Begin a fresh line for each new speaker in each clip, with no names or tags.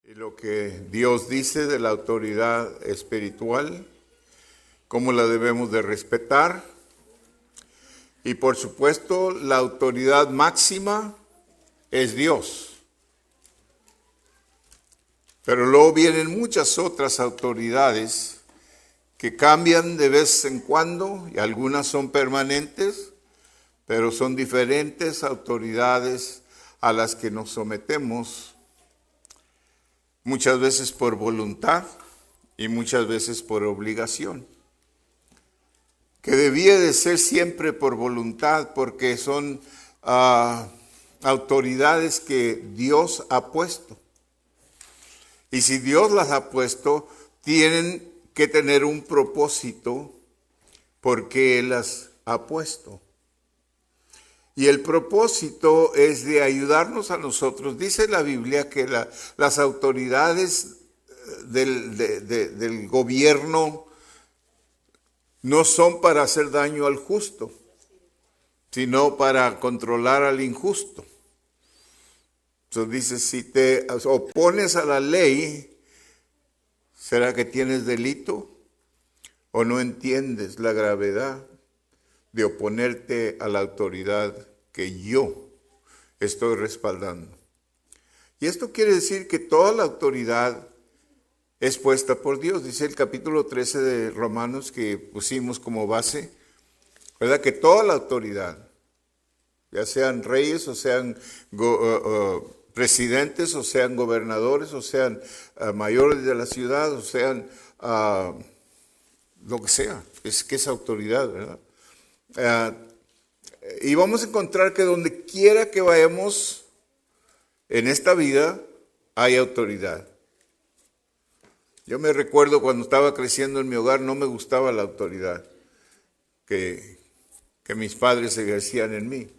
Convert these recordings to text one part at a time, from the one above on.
Y lo que Dios dice de la autoridad espiritual, cómo la debemos de respetar. Y por supuesto, la autoridad máxima es Dios. Pero luego vienen muchas otras autoridades que cambian de vez en cuando, y algunas son permanentes, pero son diferentes autoridades a las que nos sometemos, muchas veces por voluntad y muchas veces por obligación. Que debía de ser siempre por voluntad, porque son autoridades que Dios ha puesto. Y si Dios las ha puesto, tienen que tener un propósito porque Él las ha puesto. Y el propósito es de ayudarnos a nosotros. Dice la Biblia que las autoridades del gobierno no son para hacer daño al justo, sino para controlar al injusto. Entonces dice, si te opones a la ley, ¿será que tienes delito? ¿O no entiendes la gravedad de oponerte a la autoridad que yo estoy respaldando? Y esto quiere decir que toda la autoridad es puesta por Dios. Dice el capítulo 13 de Romanos que pusimos como base, ¿verdad? Que toda la autoridad, ya sean reyes o sean presidentes o sean gobernadores o sean mayores de la ciudad o sean lo que sea, es que es autoridad, ¿verdad? Y vamos a encontrar que donde quiera que vayamos en esta vida hay autoridad. Yo me recuerdo cuando estaba creciendo en mi hogar, no me gustaba la autoridad que mis padres ejercían en mí.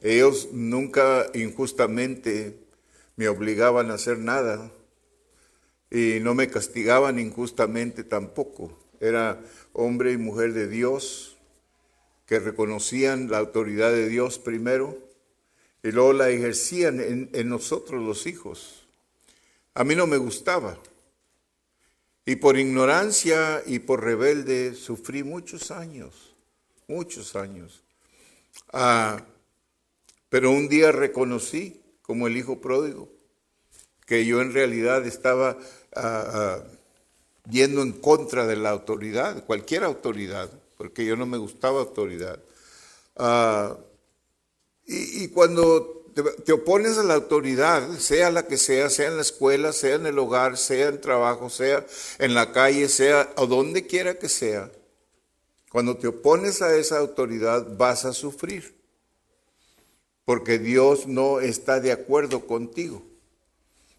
Ellos nunca injustamente me obligaban a hacer nada y no me castigaban injustamente tampoco. Era hombre y mujer de Dios que reconocían la autoridad de Dios primero y luego la ejercían en nosotros los hijos. A mí no me gustaba. Y por ignorancia y por rebelde sufrí muchos años. Pero un día reconocí, como el hijo pródigo, que yo en realidad estaba yendo en contra de la autoridad, cualquier autoridad, porque yo no me gustaba autoridad. Y cuando te opones a la autoridad, sea la que sea en la escuela, sea en el hogar, sea en trabajo, sea en la calle, sea o donde quiera que sea, cuando te opones a esa autoridad vas a sufrir, porque Dios no está de acuerdo contigo.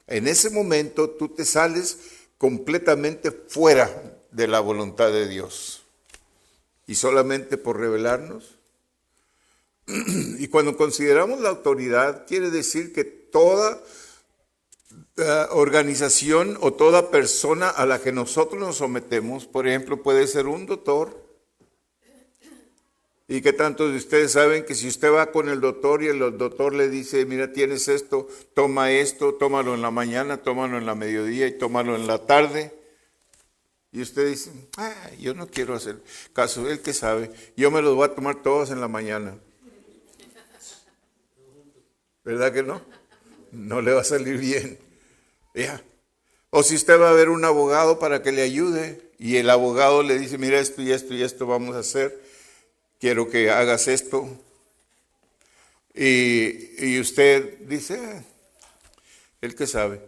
En ese momento tú te sales completamente fuera de la voluntad de Dios, y solamente por rebelarnos. Y cuando consideramos la autoridad, quiere decir que toda organización o toda persona a la que nosotros nos sometemos, por ejemplo, puede ser un doctor. ¿Y qué tantos de ustedes saben que si usted va con el doctor y el doctor le dice, mira, tienes esto, tómalo en la mañana, tómalo en la mediodía y tómalo en la tarde? Y usted dice, yo no quiero hacer caso, él que sabe, yo me los voy a tomar todos en la mañana. ¿Verdad que no? No le va a salir bien. Ya. O si usted va a ver un abogado para que le ayude y el abogado le dice, mira, esto y esto y esto vamos a hacer, quiero que hagas esto. Y usted dice, él que sabe.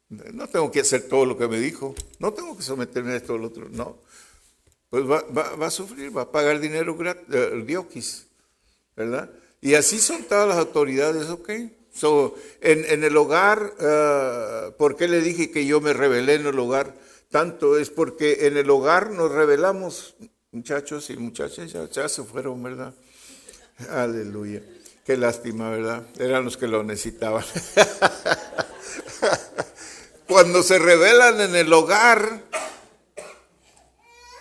No tengo que hacer todo lo que me dijo, no tengo que someterme a esto o lo otro, no. Pues va a sufrir, va a pagar dinero gratis. ¿Verdad? Y así son todas las autoridades, ¿ok? En el hogar, ¿por qué le dije que yo me rebelé en el hogar? Tanto es porque en el hogar nos rebelamos, muchachos y muchachas, ya se fueron, ¿verdad? Aleluya. Qué lástima, ¿verdad? Eran los que lo necesitaban. Cuando se rebelan en el hogar,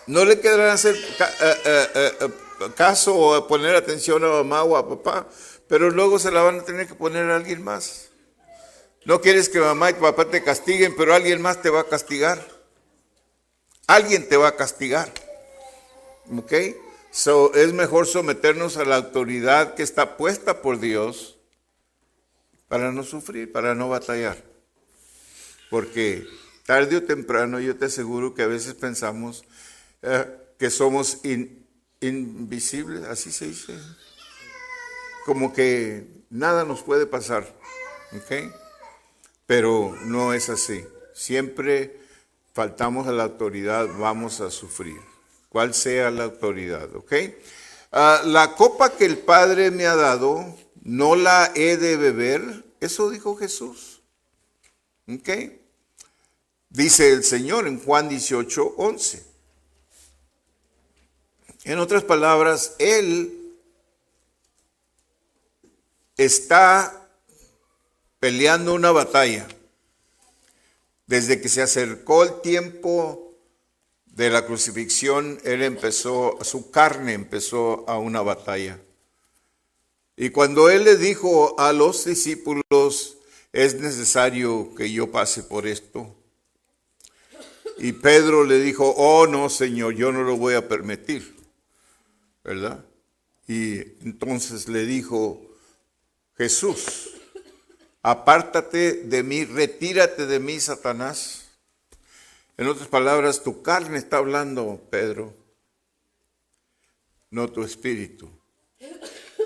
no le quedarán hacer caso o poner atención a mamá o a papá, pero luego se la van a tener que poner a alguien más. No quieres que mamá y papá te castiguen, pero alguien más te va a castigar. Alguien te va a castigar. ¿Ok? So, es mejor someternos a la autoridad que está puesta por Dios para no sufrir, para no batallar. Porque tarde o temprano yo te aseguro que a veces pensamos que somos invisibles, así se dice. Como que nada nos puede pasar. ¿Ok? Pero no es así. Siempre faltamos a la autoridad, vamos a sufrir. Cual sea la autoridad, ¿ok? La copa que el Padre me ha dado, no la he de beber. Eso dijo Jesús. ¿Ok? Dice el Señor en Juan 18:11. En otras palabras, Él está peleando una batalla. Desde que se acercó el tiempo de la crucifixión, su carne empezó a una batalla. Y cuando Él le dijo a los discípulos, es necesario que yo pase por esto. Y Pedro le dijo, oh no, Señor, yo no lo voy a permitir, ¿verdad? Y entonces le dijo Jesús, apártate de mí, retírate de mí, Satanás. En otras palabras, tu carne está hablando, Pedro, no tu espíritu.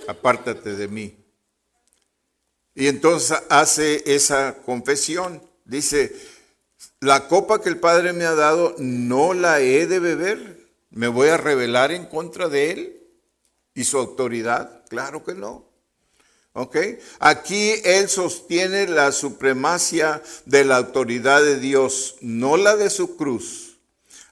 Apártate de mí. Y entonces hace esa confesión. Dice, la copa que el Padre me ha dado, no la he de beber. ¿Me voy a rebelar en contra de Él y su autoridad? Claro que no. ¿Ok? Aquí Él sostiene la supremacia de la autoridad de Dios, no la de su cruz.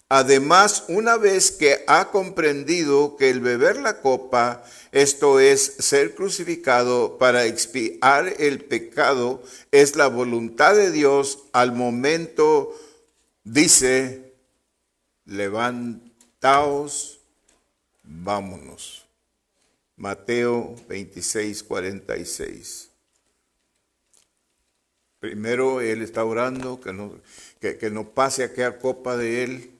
Además, una vez que ha comprendido que el beber la copa, esto es ser crucificado para expiar el pecado, es la voluntad de Dios, al momento dice, levantaos, vámonos. Mateo 26:46. Primero Él está orando que no pase aquella copa de Él,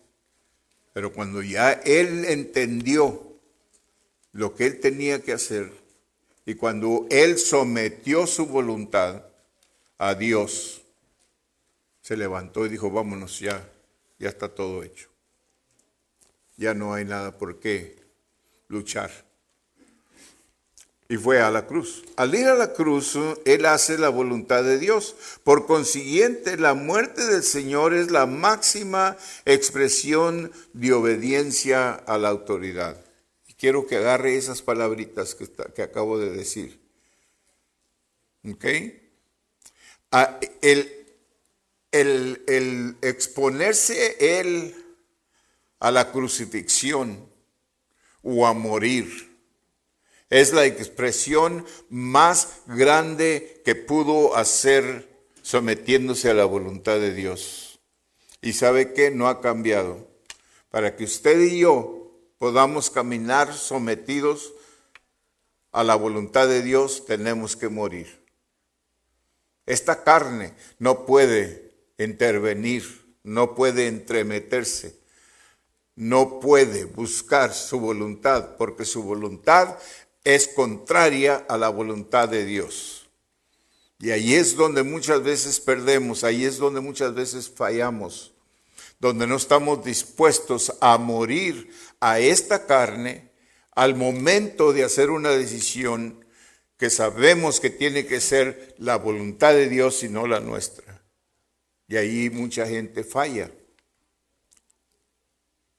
pero cuando ya Él entendió lo que Él tenía que hacer y cuando Él sometió su voluntad a Dios, se levantó y dijo, vámonos ya está todo hecho. Ya no hay nada por qué luchar. Y fue a la cruz. Al ir a la cruz, Él hace la voluntad de Dios. Por consiguiente, la muerte del Señor es la máxima expresión de obediencia a la autoridad. Y quiero que agarre esas palabritas que acabo de decir. ¿Ok? El exponerse Él a la crucifixión o a morir es la expresión más grande que pudo hacer sometiéndose a la voluntad de Dios. Y ¿sabe qué? No ha cambiado. Para que usted y yo podamos caminar sometidos a la voluntad de Dios, tenemos que morir. Esta carne no puede intervenir, no puede entremeterse, no puede buscar su voluntad, porque su voluntad es contraria a la voluntad de Dios. Y ahí es donde muchas veces perdemos, ahí es donde muchas veces fallamos, donde no estamos dispuestos a morir a esta carne al momento de hacer una decisión que sabemos que tiene que ser la voluntad de Dios y no la nuestra. Y ahí mucha gente falla.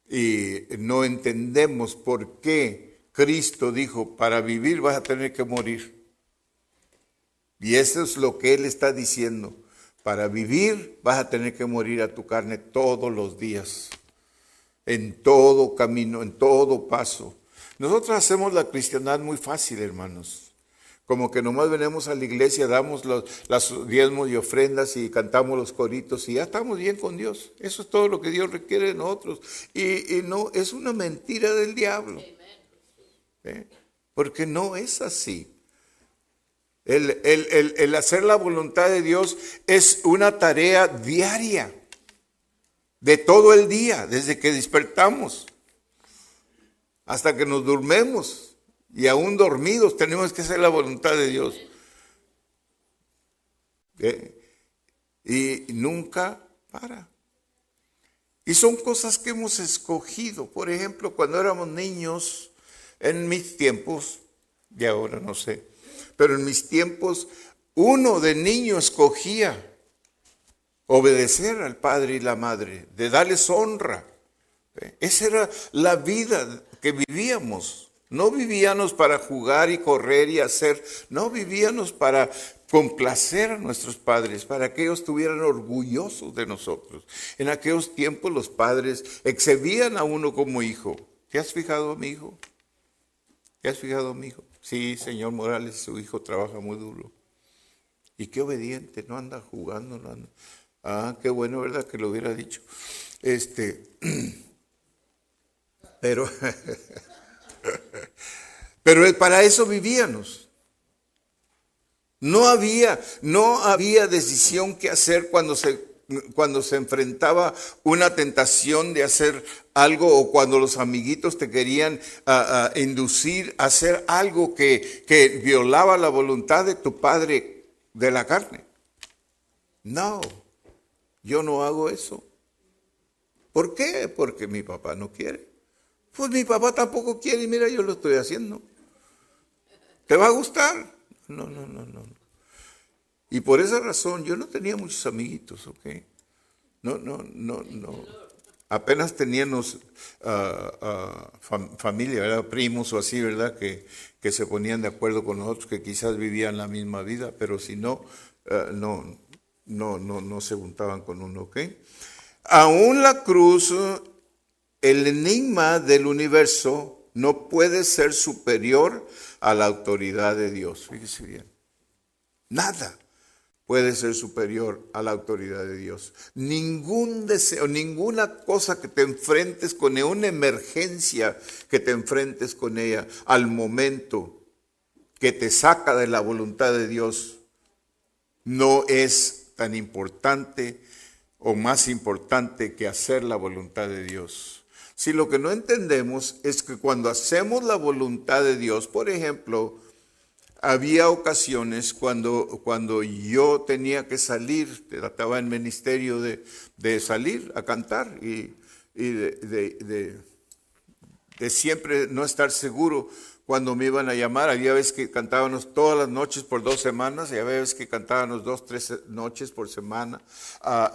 Y no entendemos por qué Cristo dijo, para vivir vas a tener que morir. Y eso es lo que Él está diciendo. Para vivir vas a tener que morir a tu carne todos los días. En todo camino, en todo paso. Nosotros hacemos la cristiandad muy fácil, hermanos. Como que nomás venimos a la iglesia, damos las diezmos y ofrendas y cantamos los coritos y ya estamos bien con Dios. Eso es todo lo que Dios requiere de nosotros. Y no, es una mentira del diablo. Porque no es así. El hacer la voluntad de Dios es una tarea diaria, de todo el día, desde que despertamos hasta que nos durmemos. Y aún dormidos tenemos que hacer la voluntad de Dios. Y nunca para. Y son cosas que hemos escogido. Por ejemplo, cuando éramos niños, en mis tiempos, y ahora no sé, pero en mis tiempos, uno de niño escogía obedecer al padre y la madre, de darles honra. Esa era la vida que vivíamos. No vivíamos para jugar y correr y hacer, no vivíamos para complacer a nuestros padres, para que ellos estuvieran orgullosos de nosotros. En aquellos tiempos los padres exhibían a uno como hijo. ¿Te has fijado, mi hijo? ¿Te has fijado, mi hijo? Sí, señor Morales, su hijo trabaja muy duro. Y qué obediente, no anda jugando, no anda. Ah, qué bueno, ¿verdad? Que lo hubiera dicho. Pero, pero para eso vivíamos. No había decisión que hacer cuando se enfrentaba una tentación de hacer algo o cuando los amiguitos te querían inducir a hacer algo que violaba la voluntad de tu padre de la carne. No, yo no hago eso. ¿Por qué? Porque mi papá no quiere. Pues mi papá tampoco quiere y mira, yo lo estoy haciendo. ¿Te va a gustar? No. Y por esa razón yo no tenía muchos amiguitos, ¿ok? No. Apenas teníamos familia, ¿verdad? Primos o así, ¿verdad? Que se ponían de acuerdo con nosotros, que quizás vivían la misma vida, pero si no, no se juntaban con uno, ¿ok? Aún la cruz, el enigma del universo, no puede ser superior a la autoridad de Dios. Fíjese bien. Nada puede ser superior a la autoridad de Dios. Ningún deseo, ninguna cosa que te enfrentes con ella, una emergencia que te enfrentes con ella al momento que te saca de la voluntad de Dios, no es tan importante o más importante que hacer la voluntad de Dios. Si lo que no entendemos es que cuando hacemos la voluntad de Dios, por ejemplo, había ocasiones cuando yo tenía que salir, estaba en ministerio de salir a cantar y de siempre no estar seguro cuando me iban a llamar. Había veces que cantábamos todas las noches por 2 semanas y había veces que cantábamos 2, 3 noches por semana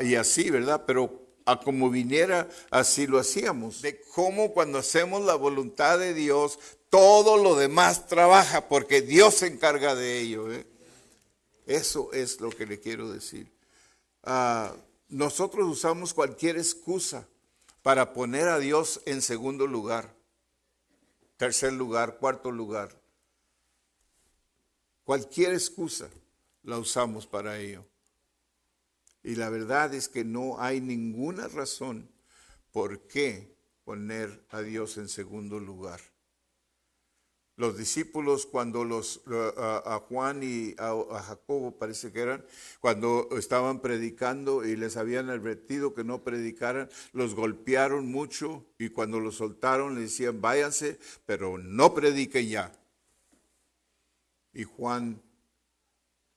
y así, ¿verdad? Pero a como viniera, así lo hacíamos. De cómo cuando hacemos la voluntad de Dios, todo lo demás trabaja porque Dios se encarga de ello. Eso es lo que le quiero decir. Nosotros usamos cualquier excusa para poner a Dios en segundo lugar, tercer lugar, cuarto lugar. Cualquier excusa la usamos para ello. Y la verdad es que no hay ninguna razón por qué poner a Dios en segundo lugar. Los discípulos cuando a Juan y a Jacobo parece que eran, cuando estaban predicando y les habían advertido que no predicaran, los golpearon mucho y cuando los soltaron les decían váyanse, pero no prediquen ya. Y Juan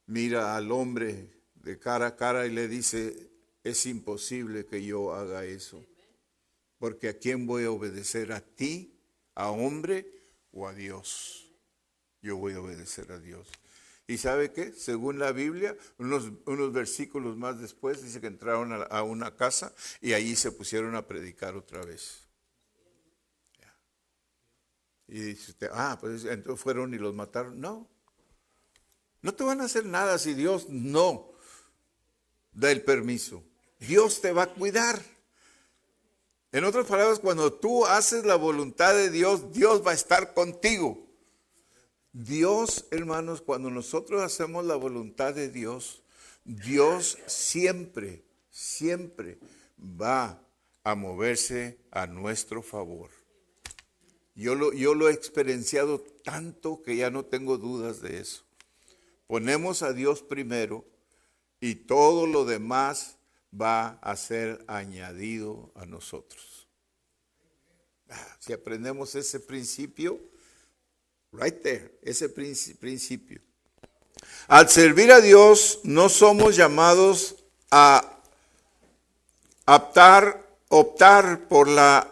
mira al hombre de cara a cara y le dice, es imposible que yo haga eso, porque ¿a quién voy a obedecer? ¿A ti, a hombre o a Dios? Yo voy a obedecer a Dios. ¿Y sabe qué? Según la Biblia, unos versículos más después, dice que entraron a una casa y allí se pusieron a predicar otra vez. Y dice usted, pues entonces fueron y los mataron. No te van a hacer nada si Dios no da el permiso. Dios te va a cuidar. En otras palabras, cuando tú haces la voluntad de Dios, Dios va a estar contigo. Dios, hermanos, cuando nosotros hacemos la voluntad de Dios, Dios siempre va a moverse a nuestro favor. Yo lo he experienciado tanto que ya no tengo dudas de eso. Ponemos a Dios primero y todo lo demás va a ser añadido a nosotros. Si aprendemos ese principio, right there, ese principio. Al servir a Dios no somos llamados a optar por la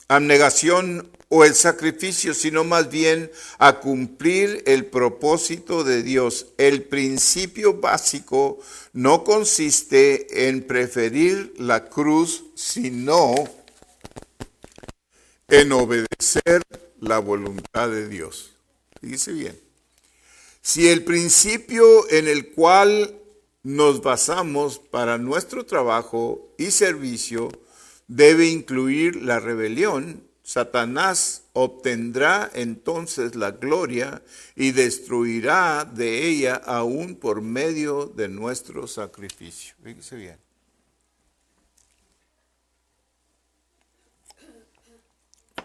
abnegación o el sacrificio, sino más bien a cumplir el propósito de Dios. El principio básico no consiste en preferir la cruz, sino en obedecer la voluntad de Dios. Fíjese bien. Si el principio en el cual nos basamos para nuestro trabajo y servicio debe incluir la rebelión, Satanás obtendrá entonces la gloria y destruirá de ella aún por medio de nuestro sacrificio. Fíjese bien.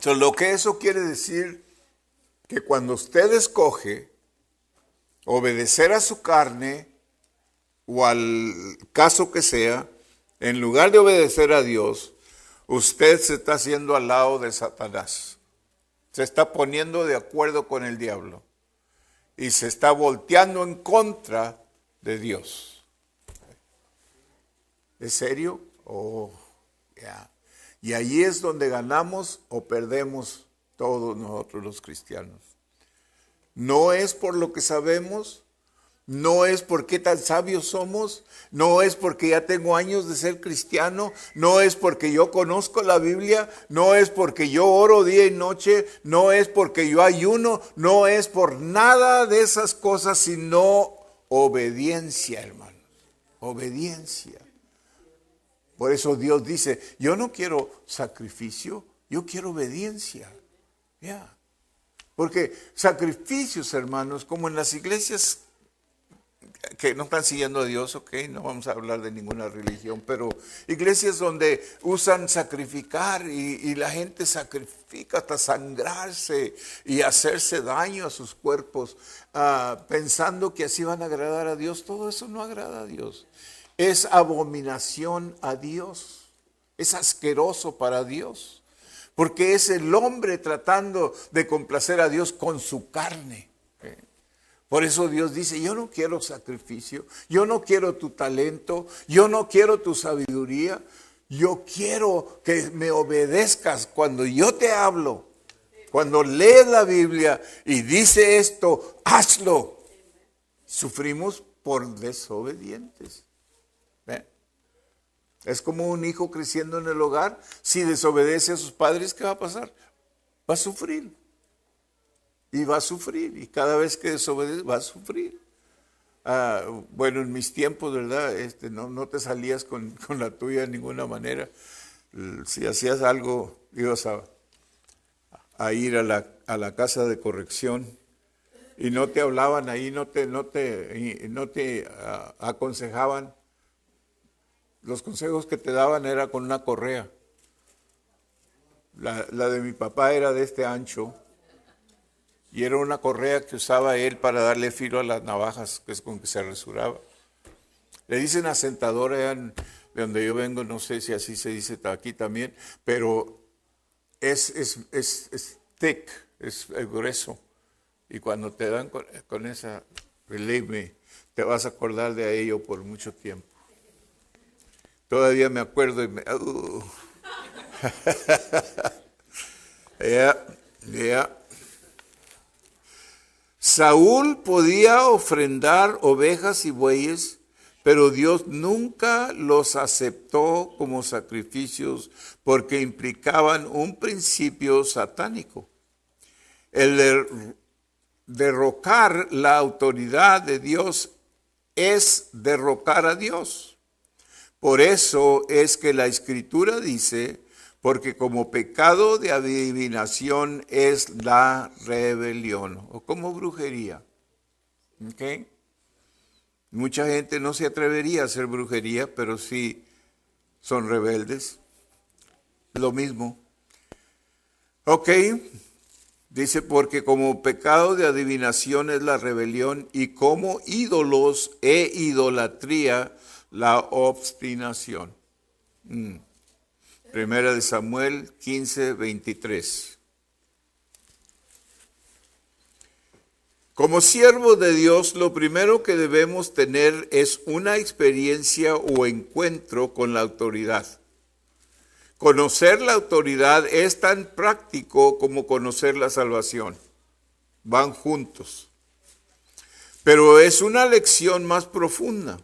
Lo que eso quiere decir, que cuando usted escoge obedecer a su carne o al caso que sea, en lugar de obedecer a Dios, usted se está haciendo al lado de Satanás. Se está poniendo de acuerdo con el diablo y se está volteando en contra de Dios. ¿Es serio? Oh, ya. Y ahí es donde ganamos o perdemos todos nosotros los cristianos. No es por lo que sabemos, no es por qué tan sabios somos, no es porque ya tengo años de ser cristiano, no es porque yo conozco la Biblia, no es porque yo oro día y noche, no es porque yo ayuno, no es por nada de esas cosas, sino obediencia, hermanos, obediencia. Por eso Dios dice, yo no quiero sacrificio, yo quiero obediencia. Yeah. Porque sacrificios, hermanos, como en las iglesias que no están siguiendo a Dios, ok, no vamos a hablar de ninguna religión, pero iglesias donde usan sacrificar y la gente sacrifica hasta sangrarse y hacerse daño a sus cuerpos, pensando que así van a agradar a Dios. Todo eso no agrada a Dios. Es abominación a Dios, es asqueroso para Dios, porque es el hombre tratando de complacer a Dios con su carne. Por eso Dios dice, yo no quiero sacrificio, yo no quiero tu talento, yo no quiero tu sabiduría, yo quiero que me obedezcas cuando yo te hablo, cuando lees la Biblia y dice esto, hazlo. Sufrimos por desobedientes. Es como un hijo creciendo en el hogar. Si desobedece a sus padres, ¿qué va a pasar? Va a sufrir. Y va a sufrir. Y cada vez que desobedece, va a sufrir. Bueno, en mis tiempos, ¿verdad? No te salías con la tuya de ninguna manera. Si hacías algo, ibas a ir a la casa de corrección. Y no te hablaban ahí, no te aconsejaban. Los consejos que te daban era con una correa. La de mi papá era de este ancho y era una correa que usaba él para darle filo a las navajas, que es con que se rasuraba. Le dicen asentadora, de donde yo vengo, no sé si así se dice aquí también, pero es thick, es grueso. Y cuando te dan con esa, believe me, te vas a acordar de ello por mucho tiempo. Todavía me acuerdo y Yeah. Saúl podía ofrendar ovejas y bueyes, pero Dios nunca los aceptó como sacrificios porque implicaban un principio satánico. El derrocar la autoridad de Dios es derrocar a Dios. Por eso es que la Escritura dice, porque como pecado de adivinación es la rebelión, o como brujería. ¿Ok? Mucha gente no se atrevería a hacer brujería, pero sí son rebeldes. Lo mismo. Ok. Dice, porque como pecado de adivinación es la rebelión y como ídolos e idolatría la obstinación. Primera de Samuel 15:23. Como siervos de Dios, lo primero que debemos tener es una experiencia o encuentro con la autoridad. Conocer la autoridad es tan práctico como conocer la salvación. Van juntos. Pero es una lección más profunda.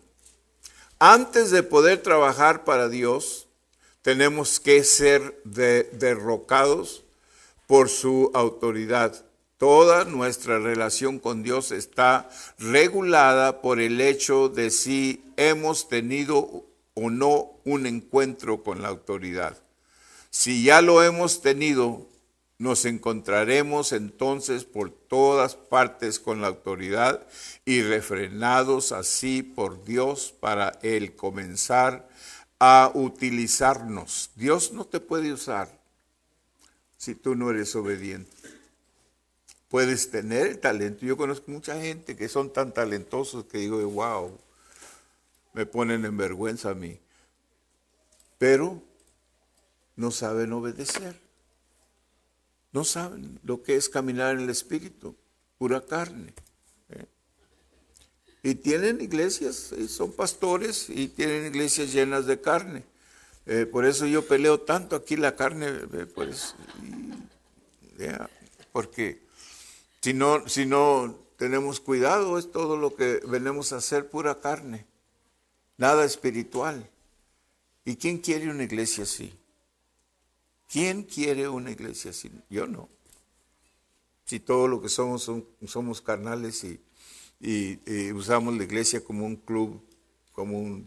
Antes de poder trabajar para Dios, tenemos que ser derrocados por su autoridad. Toda nuestra relación con Dios está regulada por el hecho de si hemos tenido o no un encuentro con la autoridad. Si ya lo hemos tenido, nos encontraremos entonces por todas partes con la autoridad y refrenados así por Dios para Él comenzar a utilizarnos. Dios no te puede usar si tú no eres obediente. Puedes tener el talento. Yo conozco mucha gente que son tan talentosos que digo, wow, me ponen en vergüenza a mí. Pero no saben obedecer. No saben lo que es caminar en el Espíritu, pura carne. Y tienen iglesias, son pastores y tienen iglesias llenas de carne. Por eso yo peleo tanto aquí la carne, porque si no tenemos cuidado, es todo lo que venimos a hacer, pura carne, nada espiritual. ¿Y quién quiere una iglesia así? ¿Quién quiere una iglesia así? Yo no. Si todo lo que somos carnales y usamos la iglesia como un club, como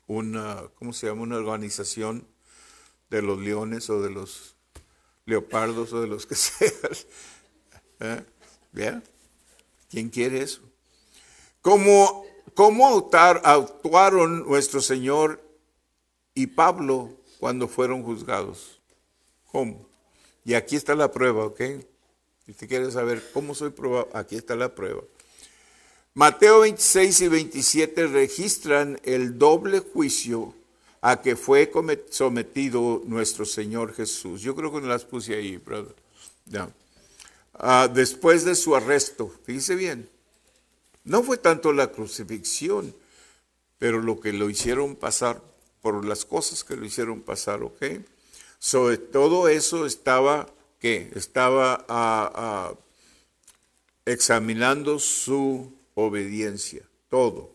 ¿cómo se llama? Una organización de los leones o de los leopardos o de los que sean. ¿Vean? ¿Quién quiere eso? ¿Cómo actuaron nuestro Señor y Pablo cuando fueron juzgados? ¿Cómo? Y aquí está la prueba, ¿ok? Si usted quiere saber cómo soy probado, aquí está la prueba. Mateo 26 y 27 registran el doble juicio a que fue sometido nuestro Señor Jesús. Yo creo que no las puse ahí, brother. Ya. Después de su arresto, fíjese bien, no fue tanto la crucifixión, pero lo que lo hicieron pasar, por las cosas que lo hicieron pasar, ¿ok? Sobre todo eso estaba, ¿qué? Estaba examinando su obediencia, todo.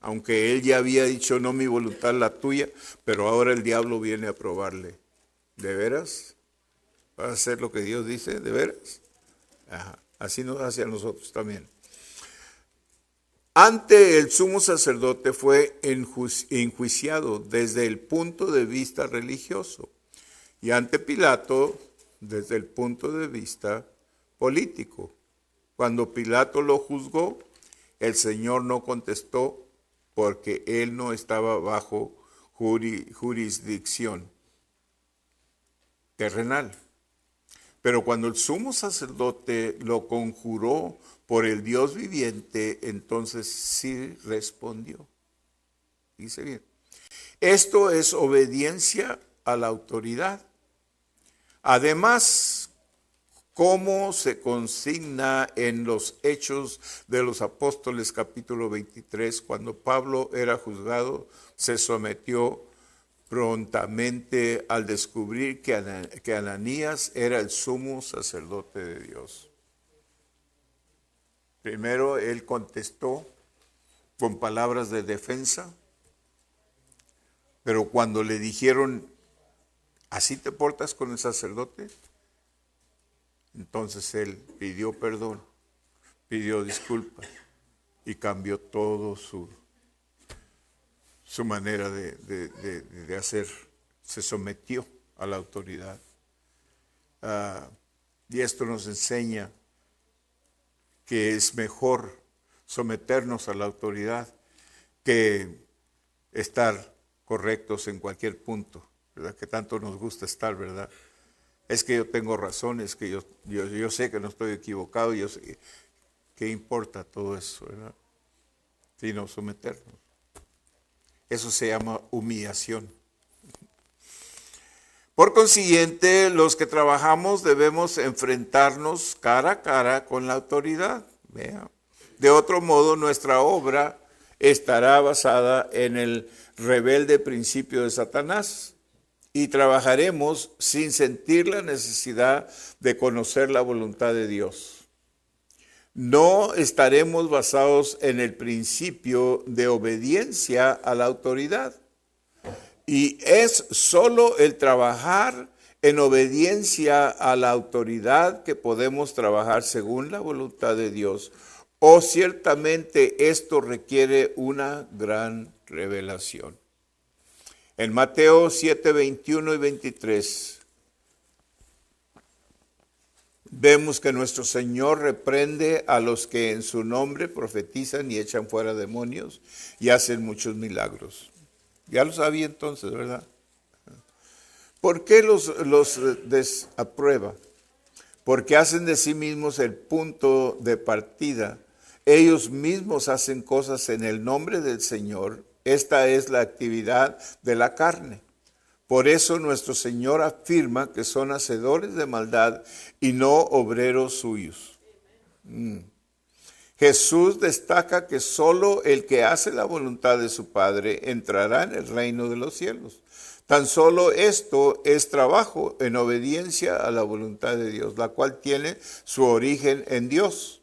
Aunque él ya había dicho, no mi voluntad, la tuya, pero ahora el diablo viene a probarle. ¿De veras? ¿Vas a hacer lo que Dios dice? ¿De veras? Ajá. Así nos hace a nosotros también. Ante el sumo sacerdote fue enjuiciado desde el punto de vista religioso y ante Pilato desde el punto de vista político. Cuando Pilato lo juzgó, el Señor no contestó porque él no estaba bajo jurisdicción terrenal. Pero cuando el sumo sacerdote lo conjuró por el Dios viviente, entonces sí respondió. Dice bien. Esto es obediencia a la autoridad. Además, como se consigna en los Hechos de los Apóstoles capítulo 23, cuando Pablo era juzgado, se sometió prontamente al descubrir que Ananías era el sumo sacerdote de Dios. Primero él contestó con palabras de defensa, pero cuando le dijeron, ¿así te portas con el sacerdote? Entonces él pidió perdón, pidió disculpas y cambió todo su manera de hacer. Se sometió a la autoridad. Y esto nos enseña que es mejor someternos a la autoridad que estar correctos en cualquier punto, ¿verdad? Que tanto nos gusta estar, ¿verdad? Es que yo tengo razón, es que yo sé que no estoy equivocado, yo sé, ¿qué importa todo eso, verdad? Sino someternos. Eso se llama humillación. Por consiguiente, los que trabajamos debemos enfrentarnos cara a cara con la autoridad. Vea. De otro modo, nuestra obra estará basada en el rebelde principio de Satanás y trabajaremos sin sentir la necesidad de conocer la voluntad de Dios. No estaremos basados en el principio de obediencia a la autoridad. Y es solo el trabajar en obediencia a la autoridad que podemos trabajar según la voluntad de Dios. O ciertamente esto requiere una gran revelación. En Mateo 7, 21 y 23 vemos que nuestro Señor reprende a los que en su nombre profetizan y echan fuera demonios y hacen muchos milagros. Ya lo sabía entonces, ¿verdad? ¿Por qué los desaprueba? Porque hacen de sí mismos el punto de partida. Ellos mismos hacen cosas en el nombre del Señor. Esta es la actividad de la carne. Por eso nuestro Señor afirma que son hacedores de maldad y no obreros suyos. Jesús destaca que solo el que hace la voluntad de su Padre entrará en el reino de los cielos. Tan solo esto es trabajo en obediencia a la voluntad de Dios, la cual tiene su origen en Dios.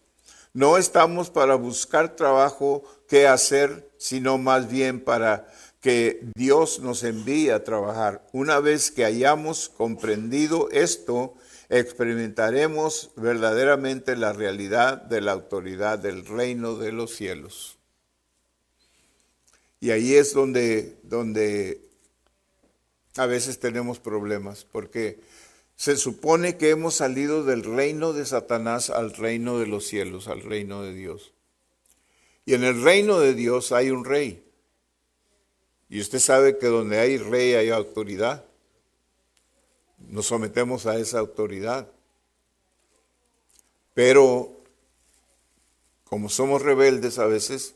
No estamos para buscar trabajo que hacer, sino más bien para que Dios nos envíe a trabajar. Una vez que hayamos comprendido esto, experimentaremos verdaderamente la realidad de la autoridad del reino de los cielos. Y ahí es donde a veces tenemos problemas, porque se supone que hemos salido del reino de Satanás al reino de los cielos, al reino de Dios. Y en el reino de Dios hay un rey. Y usted sabe que donde hay rey hay autoridad. Nos sometemos a esa autoridad. Pero como somos rebeldes a veces,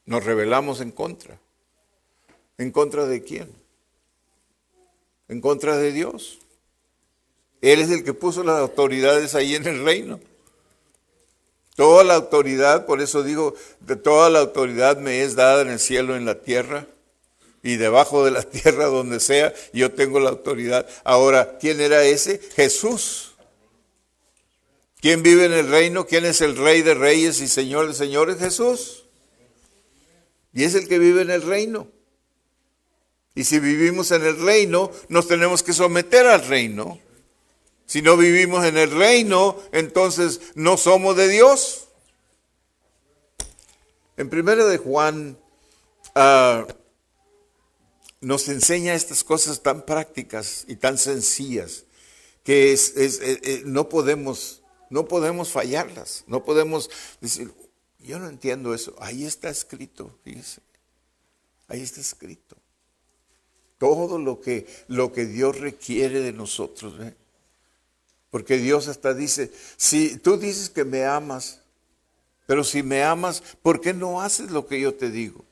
nos rebelamos en contra. ¿En contra de quién? En contra de Dios. Él es el que puso las autoridades ahí en el reino. Toda la autoridad, por eso digo, de toda la autoridad me es dada en el cielo, en la tierra. Y debajo de la tierra, donde sea, yo tengo la autoridad. Ahora, ¿quién era ese? Jesús. ¿Quién vive en el reino? ¿Quién es el Rey de Reyes y Señor de Señores? Jesús. Y es el que vive en el reino. Y si vivimos en el reino, nos tenemos que someter al reino. Si no vivimos en el reino, entonces no somos de Dios. En 1 de Juan nos enseña estas cosas tan prácticas y tan sencillas que no podemos fallarlas. No podemos decir, yo no entiendo eso. Ahí está escrito, fíjese. Ahí está escrito. Todo lo que Dios requiere de nosotros. ¿Ve? Porque Dios hasta dice, si tú dices que me amas, pero si me amas, ¿por qué no haces lo que yo te digo?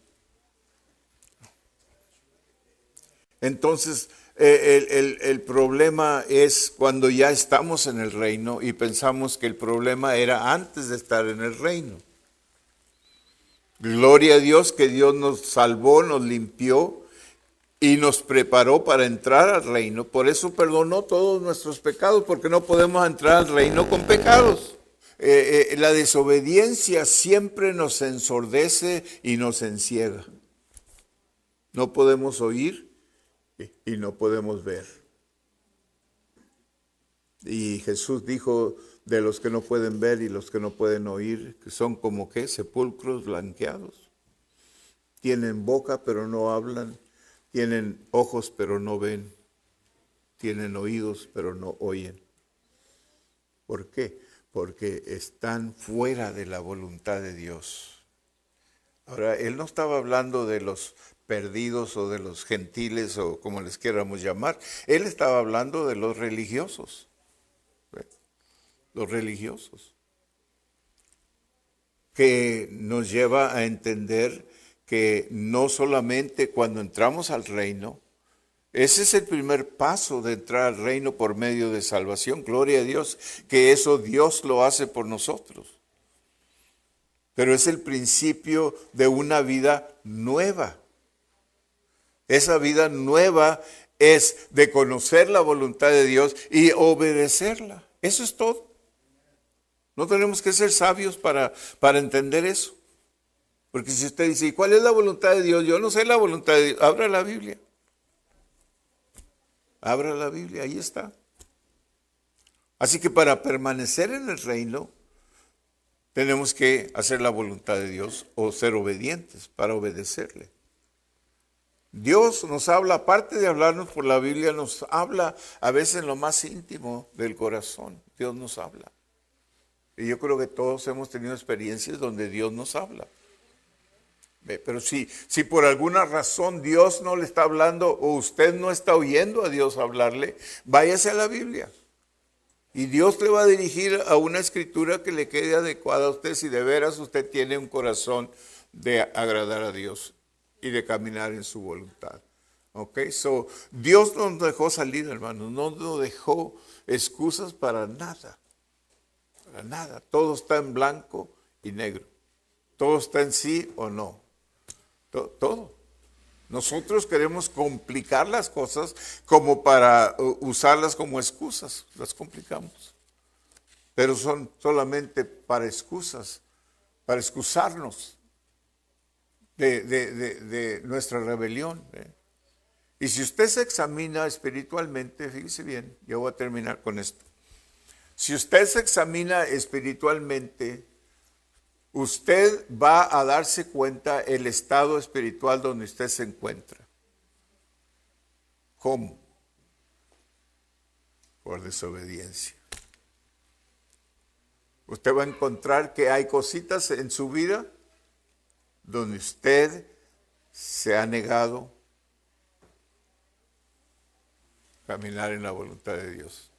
Entonces, el problema es cuando ya estamos en el reino y pensamos que el problema era antes de estar en el reino. Gloria a Dios que Dios nos salvó, nos limpió y nos preparó para entrar al reino. Por eso perdonó todos nuestros pecados, porque no podemos entrar al reino con pecados. La desobediencia siempre nos ensordece y nos enciega. No podemos oír y no podemos ver. Y Jesús dijo de los que no pueden ver y los que no pueden oír, que son como ¿qué? Sepulcros blanqueados. Tienen boca pero no hablan, tienen ojos pero no ven, tienen oídos pero no oyen. ¿Por qué? Porque están fuera de la voluntad de Dios. Ahora, él no estaba hablando de los perdidos o de los gentiles o como les queramos llamar. Él estaba hablando de los religiosos. Los religiosos. Que nos lleva a entender que no solamente cuando entramos al reino, ese es el primer paso de entrar al reino por medio de salvación. Gloria a Dios, que eso Dios lo hace por nosotros. Pero es el principio de una vida nueva. Esa vida nueva es de conocer la voluntad de Dios y obedecerla. Eso es todo. No tenemos que ser sabios para entender eso. Porque si usted dice, ¿y cuál es la voluntad de Dios? Yo no sé la voluntad de Dios. Abra la Biblia. Abra la Biblia, ahí está. Así que para permanecer en el reino, tenemos que hacer la voluntad de Dios o ser obedientes para obedecerle. Dios nos habla, aparte de hablarnos por la Biblia, nos habla a veces en lo más íntimo del corazón. Dios nos habla. Y yo creo que todos hemos tenido experiencias donde Dios nos habla. Pero si por alguna razón Dios no le está hablando o usted no está oyendo a Dios hablarle, váyase a la Biblia. Y Dios le va a dirigir a una escritura que le quede adecuada a usted si de veras usted tiene un corazón de agradar a Dios y de caminar en su voluntad. Ok, so Dios no nos dejó salir, hermanos, no nos dejó excusas para nada. Para nada. Todo está en blanco y negro. Todo está en sí o no. Todo. Nosotros queremos complicar las cosas como para usarlas como excusas. Las complicamos. Pero son solamente para excusas, para excusarnos de nuestra rebelión. Y si usted se examina espiritualmente, fíjese bien, yo voy a terminar con esto. Si usted se examina espiritualmente, usted va a darse cuenta el estado espiritual donde usted se encuentra. ¿Cómo? Por desobediencia. Usted va a encontrar que hay cositas en su vida donde usted se ha negado a caminar en la voluntad de Dios.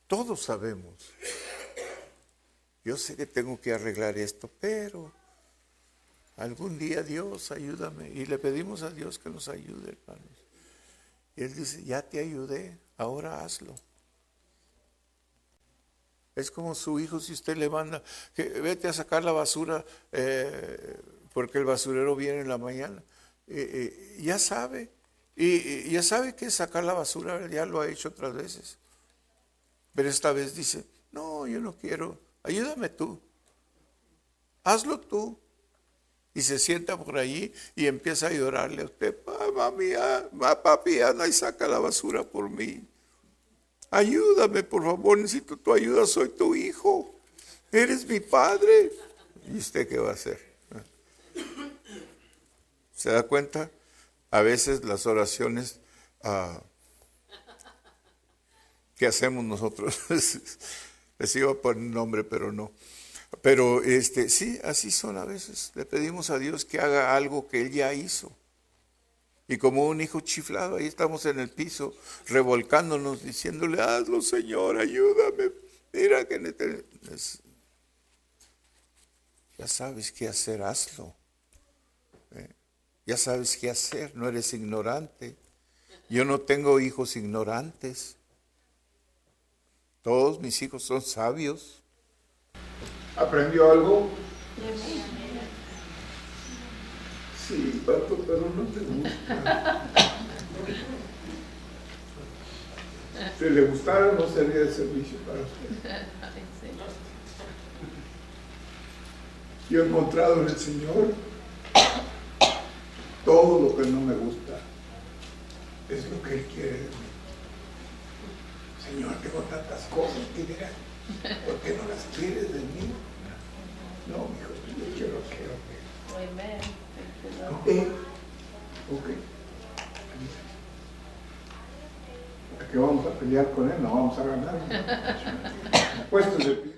Todos sabemos. Yo sé que tengo que arreglar esto, pero algún día Dios ayúdame. Y le pedimos a Dios que nos ayude, hermanos. Y Él dice, ya te ayudé, ahora hazlo. Es como su hijo, si usted le manda, que vete a sacar la basura, porque el basurero viene en la mañana. Ya sabe, y ya sabe que sacar la basura, ya lo ha hecho otras veces. Pero esta vez dice, no, yo no quiero, ayúdame tú, hazlo tú. Y se sienta por allí y empieza a llorarle a usted, papi, anda y saca la basura por mí. Ayúdame, por favor, necesito tu ayuda, soy tu hijo, eres mi padre. ¿Y usted qué va a hacer? ¿Se da cuenta? A veces las oraciones que hacemos nosotros, les iba a poner nombre, pero no. Pero sí, así son a veces. Le pedimos a Dios que haga algo que Él ya hizo. Y como un hijo chiflado, ahí estamos en el piso, revolcándonos, diciéndole, hazlo, Señor, ayúdame. Mira que ya sabes qué hacer, hazlo. Ya sabes qué hacer, no eres ignorante. Yo no tengo hijos ignorantes. Todos mis hijos son sabios. ¿Aprendió algo? Sí, pato, pero no te gusta. Si le gustara, no sería de servicio para usted. Yo he encontrado en el Señor todo lo que no me gusta. Es lo que Él quiere de mí. Señor, tengo tantas cosas que dirán. ¿Por qué no las quieres de mí? No, hijo, yo lo quiero.
Amen.
Ok. Porque vamos a pelear con Él, no vamos a ganar. Puestos de pie.